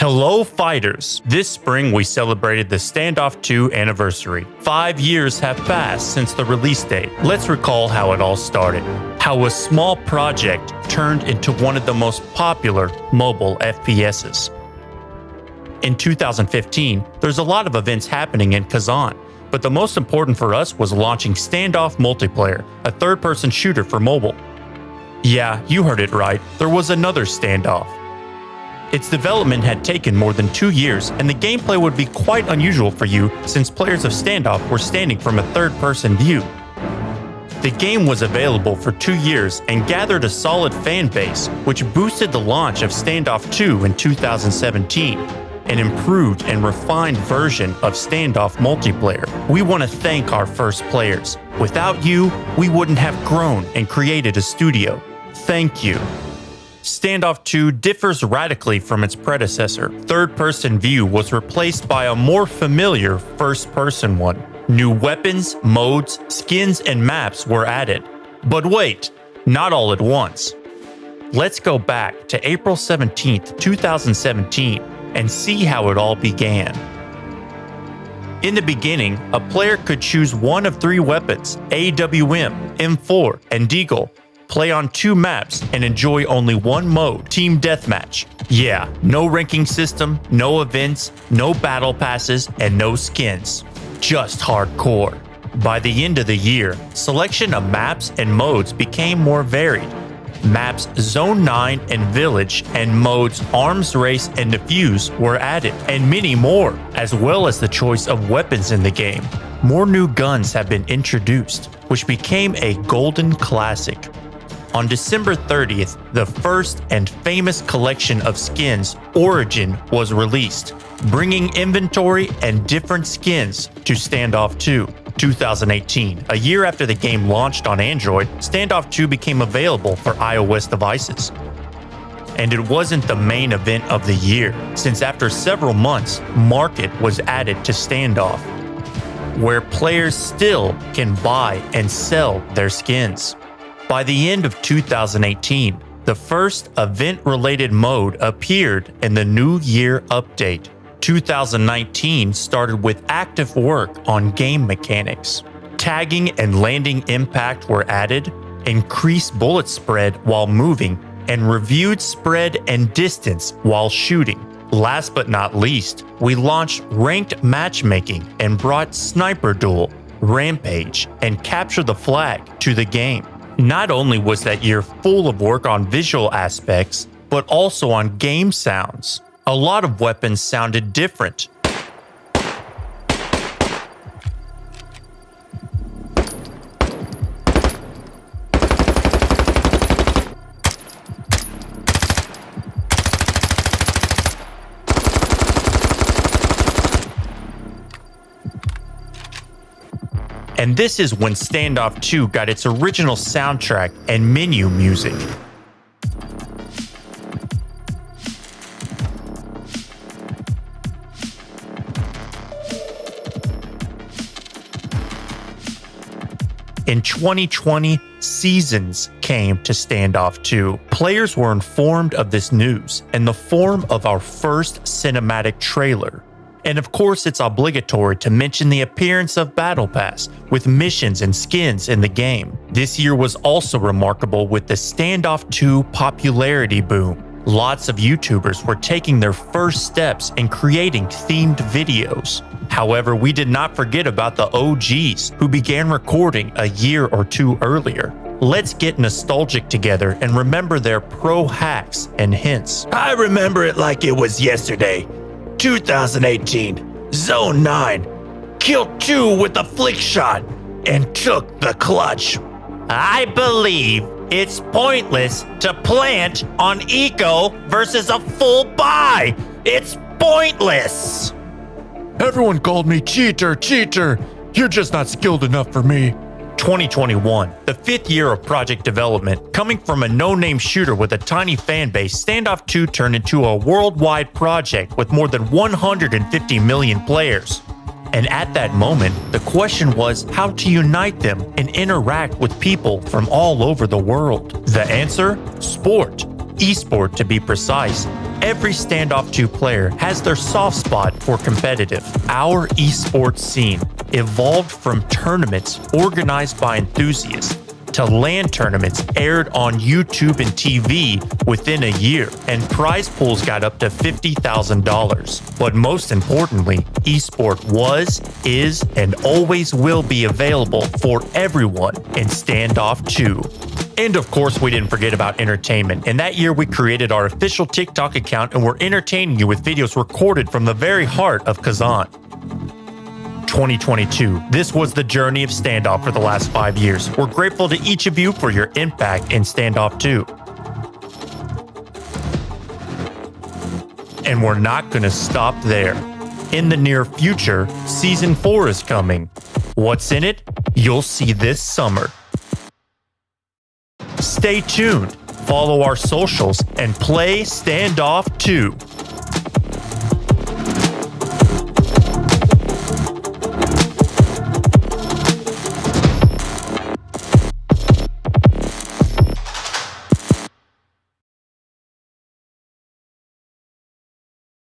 Hello fighters! This spring we celebrated the Standoff 2 anniversary. 5 years have passed since the release date. Let's recall how it all started. How a small project turned into one of the most popular mobile FPSs. In 2015, there's a lot of events happening in Kazan, but the most important for us was launching Standoff Multiplayer, a third-person shooter for mobile. Yeah, you heard it right, there was another Standoff. Its development had taken more than 2 years, and the gameplay would be quite unusual for you since players of Standoff were standing from a third-person view. The game was available for 2 years and gathered a solid fan base, which boosted the launch of Standoff 2 in 2017, an improved and refined version of Standoff Multiplayer. We want to thank our first players. Without you, we wouldn't have grown and created a studio. Thank you. Standoff 2 differs radically from its predecessor. Third-person view was replaced by a more familiar first-person one. New weapons, modes, skins, and maps were added. But wait, not all at once. Let's go back to April 17th, 2017 and see how it all began. In the beginning, a player could choose one of 3 weapons, AWM, M4, and Deagle, play on 2 maps, and enjoy only one mode, Team Deathmatch. Yeah, no ranking system, no events, no battle passes, and no skins. Just hardcore. By the end of the year, selection of maps and modes became more varied. Maps Zone 9 and Village and modes Arms Race and Defuse were added, and many more, as well as the choice of weapons in the game. More new guns have been introduced, which became a golden classic. On December 30th, the first and famous collection of skins, Origin, was released, bringing inventory and different skins to Standoff 2. 2018, a year after the game launched on Android, Standoff 2 became available for iOS devices. And it wasn't the main event of the year, since after several months, Market was added to Standoff, where players still can buy and sell their skins. By the end of 2018, the first event-related mode appeared in the New Year update. 2019 started with active work on game mechanics. Tagging and landing impact were added, increased bullet spread while moving, and reviewed spread and distance while shooting. Last but not least, we launched ranked matchmaking and brought Sniper Duel, Rampage, and Capture the Flag to the game. Not only was that year full of work on visual aspects, but also on game sounds. A lot of weapons sounded different. And this is when Standoff 2 got its original soundtrack and menu music. In 2020, Seasons came to Standoff 2. Players were informed of this news in the form of our first cinematic trailer. And of course, it's obligatory to mention the appearance of Battle Pass, with missions and skins in the game. This year was also remarkable with the Standoff 2 popularity boom. Lots of YouTubers were taking their first steps in creating themed videos. However, we did not forget about the OGs who began recording a year or 2 earlier. Let's get nostalgic together and remember their pro hacks and hints. I remember it like it was yesterday. 2018, Zone 9, killed 2 with a flick shot and took the clutch. I believe it's pointless to plant on eco versus a full buy. It's pointless. Everyone called me cheater. You're just not skilled enough for me. 2021, the 5th year of project development. Coming from a no-name shooter with a tiny fan base, Standoff 2 turned into a worldwide project with more than 150 million players. And at that moment, the question was how to unite them and interact with people from all over the world. The answer? Sport. Esport to be precise. Every Standoff 2 player has their soft spot for competitive. Our esports scene evolved from tournaments organized by enthusiasts to LAN tournaments aired on YouTube and TV within a year, and prize pools got up to $50,000. But most importantly, esport was, is, and always will be available for everyone in Standoff 2. And of course, we didn't forget about entertainment. And that year, we created our official TikTok account and we're entertaining you with videos recorded from the very heart of Kazan. 2022. This was the journey of Standoff for the last 5 years. We're grateful to each of you for your impact in Standoff 2. And we're not going to stop there. In the near future, Season 4 is coming. What's in it? You'll see this summer. Stay tuned, follow our socials, and play Standoff 2.